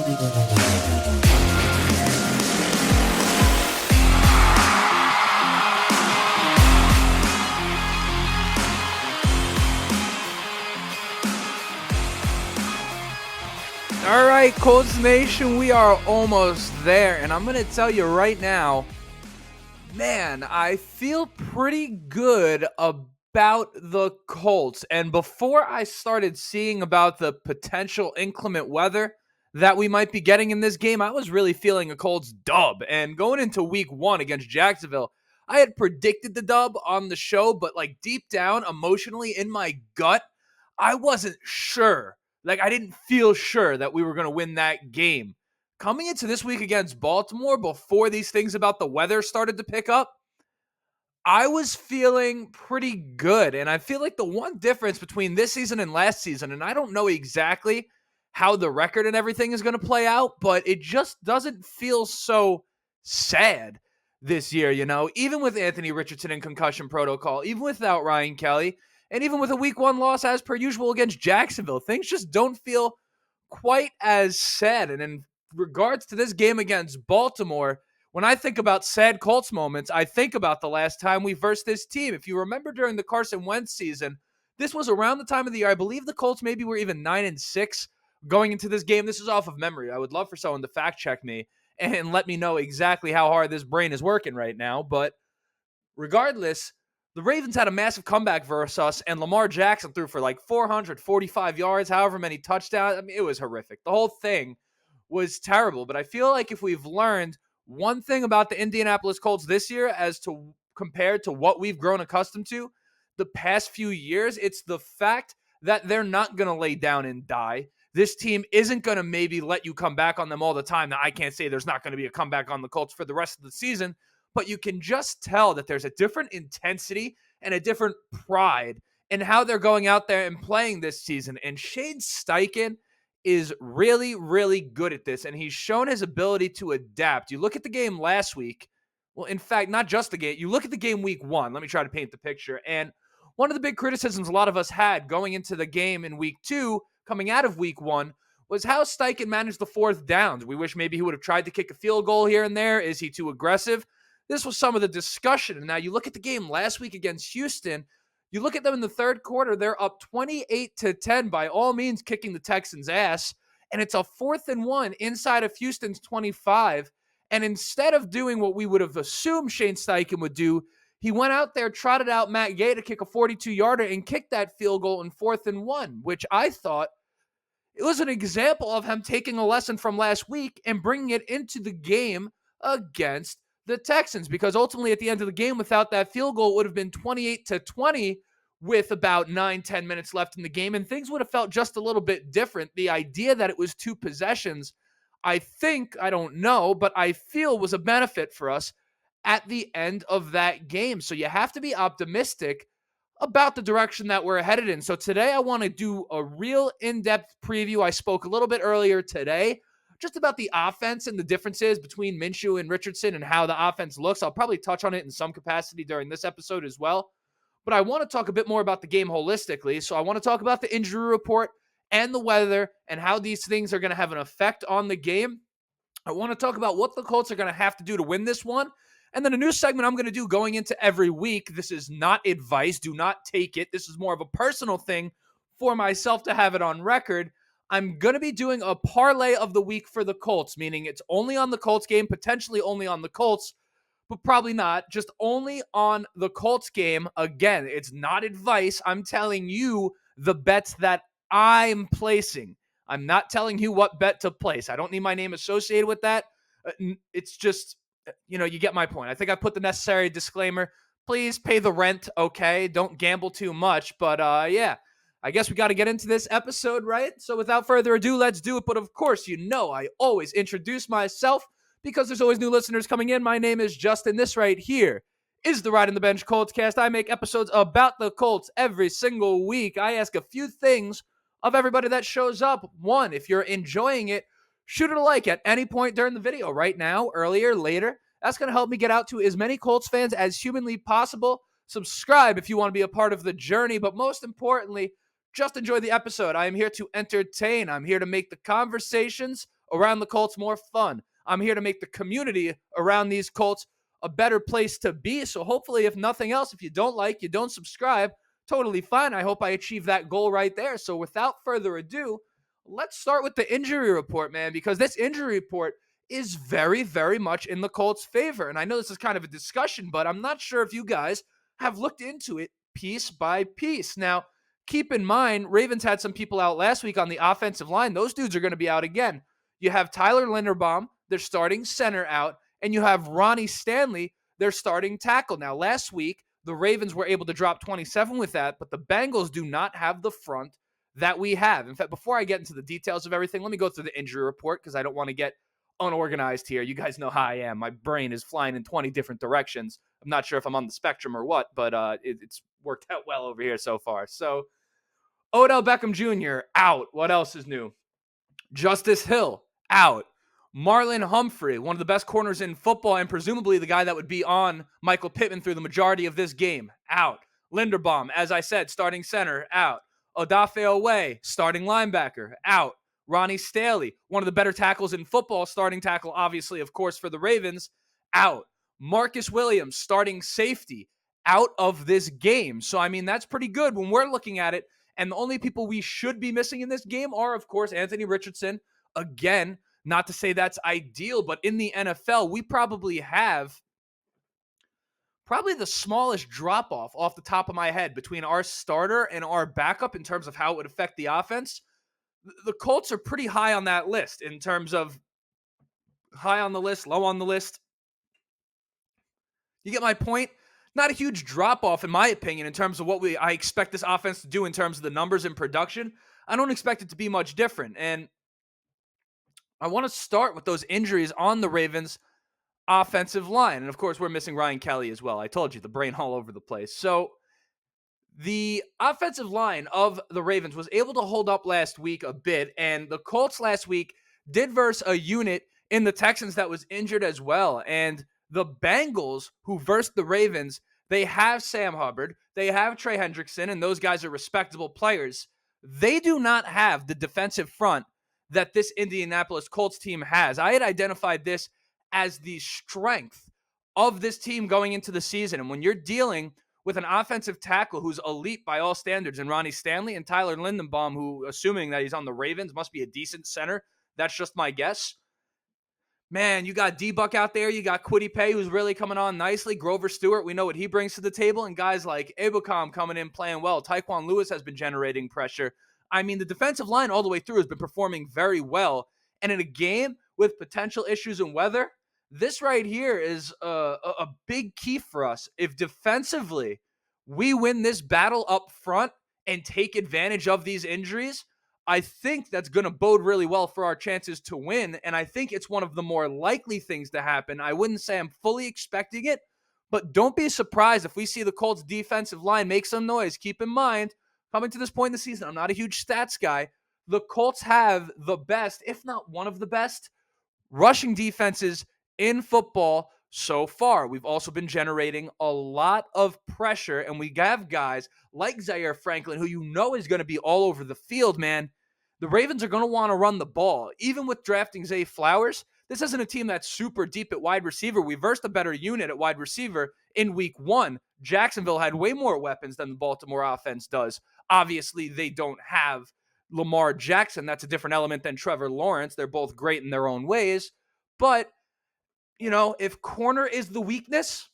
All right, Colts Nation, we are almost there, and I'm going to tell you right now, man, I feel pretty good about the Colts. And before I started seeing about the potential inclement weather that we might be getting in this game, I was really feeling a Colts dub. And going into week 1 against Jacksonville, I had predicted the dub on the show, but like deep down, emotionally in my gut, I wasn't sure. Like, I didn't feel sure that we were going to win that game. Coming into this week against Baltimore, before these things about the weather started to pick up, I was feeling pretty good. And I feel like the one difference between this season and last season, and I don't know exactly how the record and everything is going to play out, but it just doesn't feel so sad this year, you know, even with Anthony Richardson and concussion protocol, even without Ryan Kelly, and even with a week 1 loss as per usual against Jacksonville. Things just don't feel quite as sad. And in regards to this game against Baltimore, when I think about sad Colts moments, I think about the last time we versed this team. If you remember during the Carson Wentz season, this was around the time of the year. I believe the Colts maybe were even 9-6 going into this game. This is off of memory. I would love for someone to fact check me and let me know exactly how hard this brain is working right now. But regardless, the Ravens had a massive comeback versus us, and Lamar Jackson threw for like 445 yards, however many touchdowns. I mean, it was horrific. The whole thing was terrible. But I feel like if we've learned one thing about the Indianapolis Colts this year as to compared to what we've grown accustomed to the past few years, it's the fact that they're not going to lay down and die. This team isn't going to maybe let you come back on them all the time. Now, I can't say there's not going to be a comeback on the Colts for the rest of the season, but you can just tell that there's a different intensity and a different pride in how they're going out there and playing this season. And Shane Steichen is really, really good at this, and he's shown his ability to adapt. You look at the game last week. Well, in fact, not just the game. You look at the game week 1. Let me try to paint the picture. And one of the big criticisms a lot of us had going into the game in week 2, coming out of week 1, was how Steichen managed the 4th downs. We wish maybe he would have tried to kick a field goal here and there. Is he too aggressive? This was some of the discussion. And now you look at the game last week against Houston. You look at them in the third quarter, they're up 28-10, by all means kicking the Texans' ass, and it's a 4th and 1 inside of Houston's 25. And instead of doing what we would have assumed Shane Steichen would do, he went out there, trotted out Matt Gay to kick a 42-yarder and kicked that field goal in 4th and 1, which I thought it was an example of him taking a lesson from last week and bringing it into the game against the Texans, because ultimately at the end of the game, without that field goal, it would have been 28-20 with about 9-10 minutes left in the game, and things would have felt just a little bit different. The idea that it was 2 possessions, I don't know, but I feel was a benefit for us at the end of that game. So you have to be optimistic about the direction that we're headed in. So today I want to do a real in-depth preview. I spoke a little bit earlier today just about the offense and the differences between Minshew and Richardson and how the offense looks. I'll probably touch on it in some capacity during this episode as well. But I want to talk a bit more about the game holistically. So I want to talk about the injury report and the weather and how these things are going to have an effect on the game. I want to talk about what the Colts are going to have to do to win this one. And then a new segment I'm going to do going into every week. This is not advice. Do not take it. This is more of a personal thing for myself to have it on record. I'm going to be doing a parlay of the week for the Colts, meaning it's only on the Colts game, potentially only on the Colts, but probably not, just only on the Colts game. Again, it's not advice. I'm telling you the bets that I'm placing. I'm not telling you what bet to place. I don't need my name associated with that. It's just, you get my point. I think I put the necessary disclaimer. Please pay the rent, okay? Don't gamble too much. But yeah, I guess we got to get into this episode, right? So without further ado, let's do it. But of course, I always introduce myself because there's always new listeners coming in. My name is Justin. This right here is the Ride in the Bench Colts cast. I make episodes about the Colts every single week. I ask a few things of everybody that shows up. One, if you're enjoying it, shoot it a like at any point during the video, right now, earlier, later. That's going to help me get out to as many Colts fans as humanly possible. Subscribe if you want to be a part of the journey, but most importantly, just enjoy the episode. I am here to entertain. I'm here to make the conversations around the Colts more fun. I'm here to make the community around these Colts a better place to be. So hopefully, if nothing else, if you don't like, you don't subscribe, totally fine. I hope I achieve that goal right there. So without further ado, let's start with the injury report, man, because this injury report is very, very much in the Colts' favor. And I know this is kind of a discussion, but I'm not sure if you guys have looked into it piece by piece. Now, keep in mind, Ravens had some people out last week on the offensive line. Those dudes are going to be out again. You have Tyler Linderbaum, their starting center, out, and you have Ronnie Stanley, their starting tackle. Now, last week, the Ravens were able to drop 27 with that, but the Bengals do not have the front that we have. In fact, before I get into the details of everything, let me go through the injury report because I don't want to get unorganized here. You guys know how I am. My brain is flying in 20 different directions. I'm not sure if I'm on the spectrum or what, but it's worked out well over here so far. So, Odell Beckham Jr. out. What else is new? Justice Hill out. Marlon Humphrey, one of the best corners in football and presumably the guy that would be on Michael Pittman through the majority of this game, out. Linderbaum, as I said, starting center, out. Odafe Owe, starting linebacker, out. Ronnie Stanley, one of the better tackles in football, starting tackle, obviously, of course, for the Ravens, out. Marcus Williams, starting safety, out of this game. So, I mean, that's pretty good when we're looking at it. And the only people we should be missing in this game are, of course, Anthony Richardson. Again, not to say that's ideal, but in the NFL, we probably have the smallest drop-off off the top of my head between our starter and our backup in terms of how it would affect the offense. The Colts are pretty high on that list in terms of high on the list, low on the list. You get my point? Not a huge drop-off, in my opinion, in terms of what I expect this offense to do in terms of the numbers and production. I don't expect it to be much different. And I want to start with those injuries on the Ravens offensive line. And of course, we're missing Ryan Kelly as well. I told you, the brain all over the place. So the offensive line of the Ravens was able to hold up last week a bit. And the Colts last week did verse a unit in the Texans that was injured as well. And the Bengals, who versed the Ravens, they have Sam Hubbard, they have Trey Hendrickson, and those guys are respectable players. They do not have the defensive front that this Indianapolis Colts team has. I had identified this as the strength of this team going into the season. And when you're dealing with an offensive tackle who's elite by all standards, and Ronnie Stanley and Tyler Linderbaum, who, assuming that he's on the Ravens, must be a decent center. That's just my guess. Man, you got D-Buck out there. You got Kwity Paye, who's really coming on nicely. Grover Stewart, we know what he brings to the table. And guys like Ebukam coming in, playing well. Tyquan Lewis has been generating pressure. I mean, the defensive line all the way through has been performing very well. And in a game with potential issues in weather, this right here is a big key for us. If defensively we win this battle up front and take advantage of these injuries, I think that's going to bode really well for our chances to win. And I think it's one of the more likely things to happen. I wouldn't say I'm fully expecting it, but don't be surprised if we see the Colts defensive line make some noise. Keep in mind, coming to this point in the season, I'm not a huge stats guy. The Colts have the best, if not one of the best, rushing defenses in football so far. We've also been generating a lot of pressure, and we have guys like Zaire Franklin, who you know is going to be all over the field, man. The Ravens are going to want to run the ball. Even with drafting Zay Flowers, this isn't a team that's super deep at wide receiver. We versed a better unit at wide receiver in week 1. Jacksonville had way more weapons than the Baltimore offense does. Obviously, they don't have Lamar Jackson. That's a different element than Trevor Lawrence. They're both great in their own ways. But, you know, if corner is the weakness,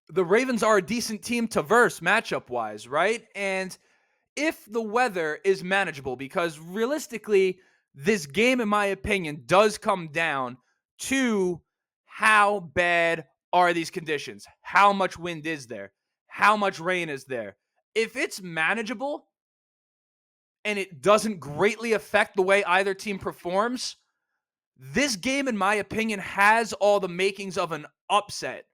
the Ravens are a decent team to verse matchup-wise, right? And if the weather is manageable, because realistically, this game, in my opinion, does come down to how bad are these conditions? How much wind is there? How much rain is there? If it's manageable and it doesn't greatly affect the way either team performs, this game, in my opinion, has all the makings of an upset.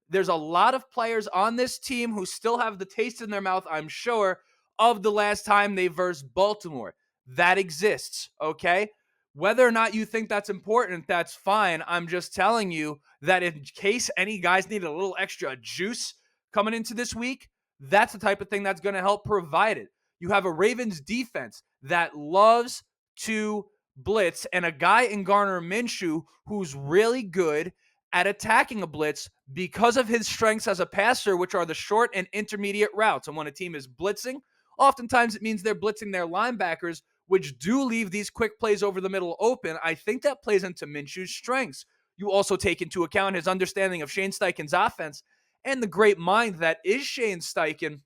There's a lot of players on this team who still have the taste in their mouth, I'm sure, of the last time they versed Baltimore. That exists, okay? Whether or not you think that's important, that's fine. I'm just telling you that in case any guys need a little extra juice coming into this week, that's the type of thing that's going to help provide it. You have a Ravens defense that loves to blitz and a guy in Gardner Minshew who's really good at attacking a blitz because of his strengths as a passer, which are the short and intermediate routes. And when a team is blitzing, oftentimes it means they're blitzing their linebackers, which do leave these quick plays over the middle open. I think that plays into Minshew's strengths. You also take into account his understanding of Shane Steichen's offense and the great mind that is Shane Steichen.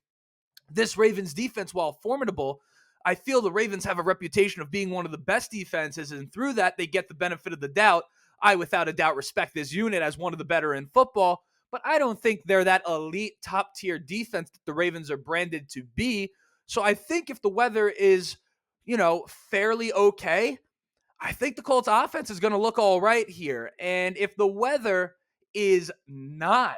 This Ravens defense, while formidable, I feel the Ravens have a reputation of being one of the best defenses, and through that, they get the benefit of the doubt. I, without a doubt, respect this unit as one of the better in football, but I don't think they're that elite top tier defense that the Ravens are branded to be. So I think if the weather is, fairly okay, I think the Colts offense is going to look all right here. And if the weather is not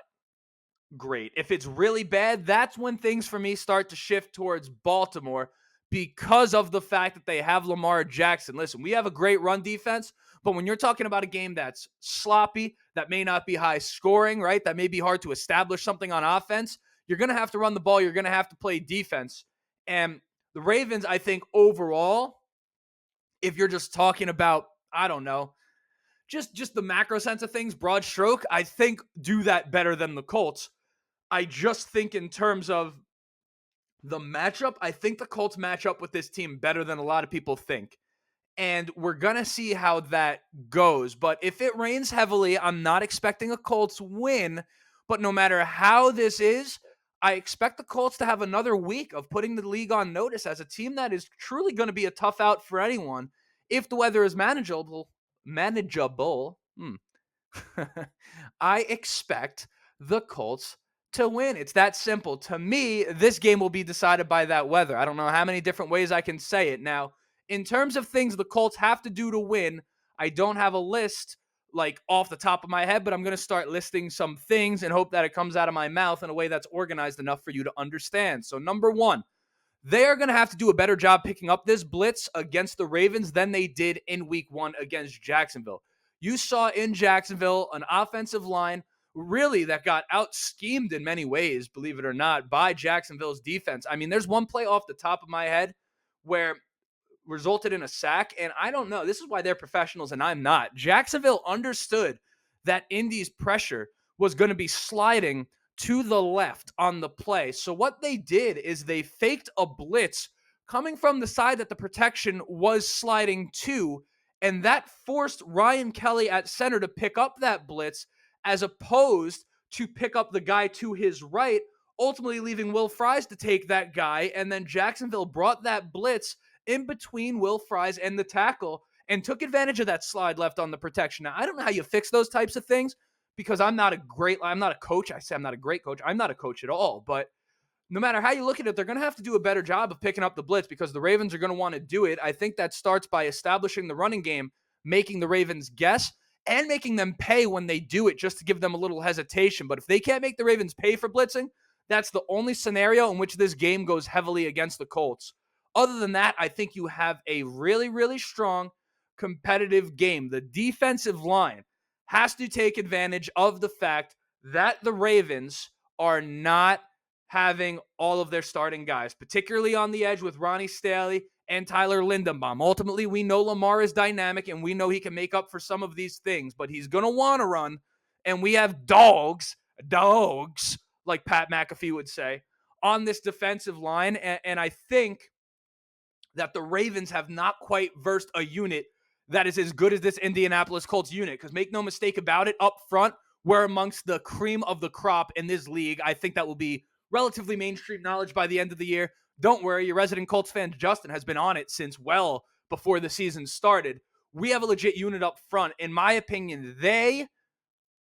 great, if it's really bad, that's when things for me start to shift towards Baltimore because of the fact that they have Lamar Jackson. Listen, we have a great run defense, but when you're talking about a game that's sloppy, that may not be high scoring, right? That may be hard to establish something on offense. You're going to have to run the ball. You're going to have to play defense. And the Ravens, I think overall, if you're just talking about, I don't know, just the macro sense of things, broad stroke, I think do that better than the Colts. I just think in terms of the matchup, I think the Colts match up with this team better than a lot of people think. And we're going to see how that goes. But if it rains heavily, I'm not expecting a Colts win. But no matter how this is, I expect the Colts to have another week of putting the league on notice as a team that is truly going to be a tough out for anyone if the weather is manageable. I expect the Colts to win. It's that simple. To me, this game will be decided by that weather. I don't know how many different ways I can say it. Now, in terms of things the Colts have to do to win, I don't have a list like off the top of my head, but I'm going to start listing some things and hope that it comes out of my mouth in a way that's organized enough for you to understand. So, number one, they are going to have to do a better job picking up this blitz against the Ravens than they did in week one against Jacksonville. You saw in Jacksonville an offensive line really that got out schemed in many ways, believe it or not, by Jacksonville's defense. I mean, there's one play off the top of my head where resulted in a sack. And I don't know. This is why they're professionals and I'm not. Jacksonville understood that Indy's pressure was going to be sliding to the left on the play. So what they did is they faked a blitz coming from the side that the protection was sliding to. And that forced Ryan Kelly at center to pick up that blitz as opposed to pick up the guy to his right, ultimately leaving Will Fries to take that guy. And then Jacksonville brought that blitz in between Will Fries and the tackle and took advantage of that slide left on the protection. Now, I don't know how you fix those types of things because I'm not a coach. I say I'm not a great coach. I'm not a coach at all. But no matter how you look at it, they're going to have to do a better job of picking up the blitz because the Ravens are going to want to do it. I think that starts by establishing the running game, making the Ravens guess, and making them pay when they do it just to give them a little hesitation. But if they can't make the Ravens pay for blitzing, that's the only scenario in which this game goes heavily against the Colts. Other than that, I think you have a really, really strong competitive game. The defensive line has to take advantage of the fact that the Ravens are not having all of their starting guys, particularly on the edge with Ronnie Stanley and Tyler Lindenbaum. Ultimately, we know Lamar is dynamic and we know he can make up for some of these things, but he's going to want to run. And we have dogs, like Pat McAfee would say, on this defensive line. And I think that the Ravens have not quite versed a unit that is as good as this Indianapolis Colts unit. Because make no mistake about it, up front, we're amongst the cream of the crop in this league. I think that will be relatively mainstream knowledge by the end of the year. Don't worry, your resident Colts fan, Justin, has been on it since well before the season started. We have a legit unit up front. In my opinion, they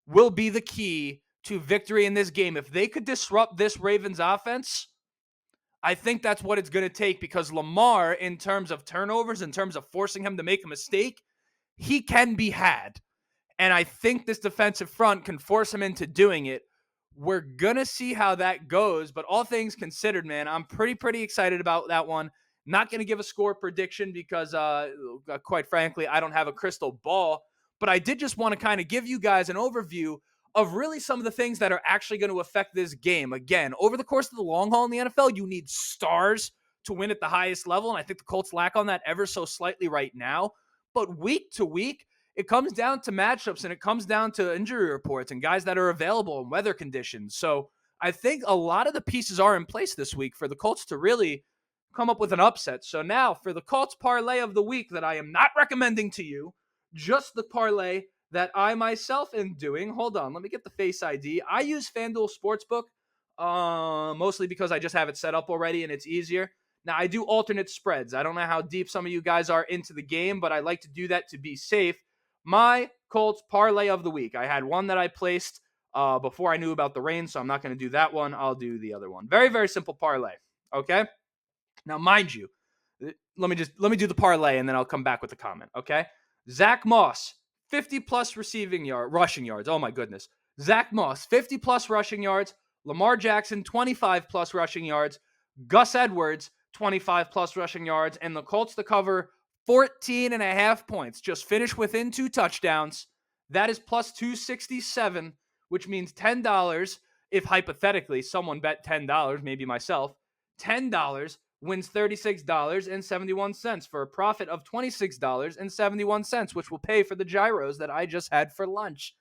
will be the key to victory in this game. If they could disrupt this Ravens offense, I think that's what it's going to take because Lamar, in terms of turnovers, in terms of forcing him to make a mistake, he can be had. And I think this defensive front can force him into doing it. We're going to see how that goes. But all things considered, man, I'm pretty excited about that one. Not going to give a score prediction because, quite frankly, I don't have a crystal ball. But I did just want to kind of give you guys an overview of really some of the things that are actually going to affect this game. Again, over the course of the long haul in the NFL, you need stars to win at the highest level, and I think the Colts lack on that ever so slightly right now. But week to week, it comes down to matchups and it comes down to injury reports and guys that are available and weather conditions. So I think a lot of the pieces are in place this week for the Colts to really come up with an upset. So now for the Colts parlay of the week that I am not recommending to you, just the parlay that I myself am doing. Hold on, let me get the Face ID. I use FanDuel Sportsbook mostly because I just have it set up already and it's easier. Now, I do alternate spreads. I don't know how deep some of you guys are into the game, but I like to do that to be safe. My Colts parlay of the week. I had one that I placed before I knew about the rain, so I'm not going to do that one. I'll do the other one. Very, very simple parlay. Okay? Now, mind you, let me do the parlay and then I'll come back with a comment. Okay? Zach Moss, 50 plus rushing yards. Oh my goodness. Zach Moss, 50 plus rushing yards. Lamar Jackson, 25 plus rushing yards. Gus Edwards, 25 plus rushing yards, and the Colts to cover 14.5 points. Just finish within 2 touchdowns. That is plus 267, which means $10. If hypothetically someone bet $10, maybe myself, $10 wins $36.71 for a profit of $26.71, which will pay for the gyros that I just had for lunch.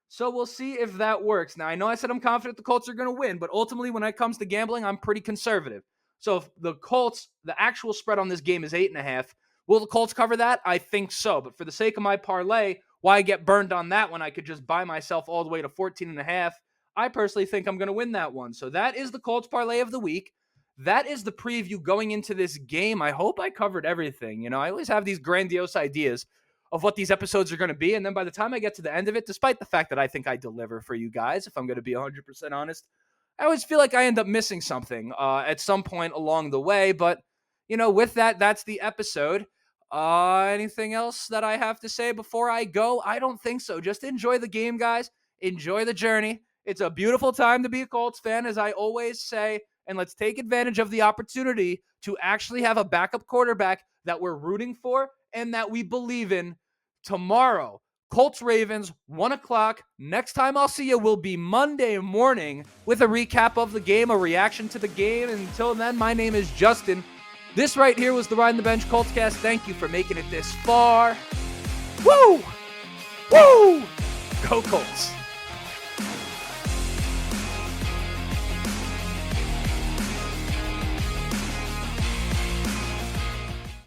So we'll see if that works. Now, I know I said I'm confident the Colts are going to win, but ultimately when it comes to gambling, I'm pretty conservative. So if the Colts, the actual spread on this game is 8.5, will the Colts cover that? I think so. But for the sake of my parlay, why get burned on that when I could just buy myself all the way to 14.5? I personally think I'm going to win that one. So that is the Colts parlay of the week. That is the preview going into this game. I hope I covered everything. You know, I always have these grandiose ideas of what these episodes are going to be. And then by the time I get to the end of it, despite the fact that I think I deliver for you guys, if I'm going to be 100% honest, I always feel like I end up missing something at some point along the way. But, you know, with that, that's the episode. Anything else that I have to say before I go? I don't think so. Just enjoy the game, guys. Enjoy the journey. It's a beautiful time to be a Colts fan, as I always say. And let's take advantage of the opportunity to actually have a backup quarterback that we're rooting for and that we believe in tomorrow. Colts Ravens, 1 o'clock. Next time I'll see you will be Monday morning with a recap of the game, a reaction to the game. And until then, my name is Justin. This right here was the Ride on the Bench Coltscast. Thank you for making it this far. Woo! Woo! Go Colts!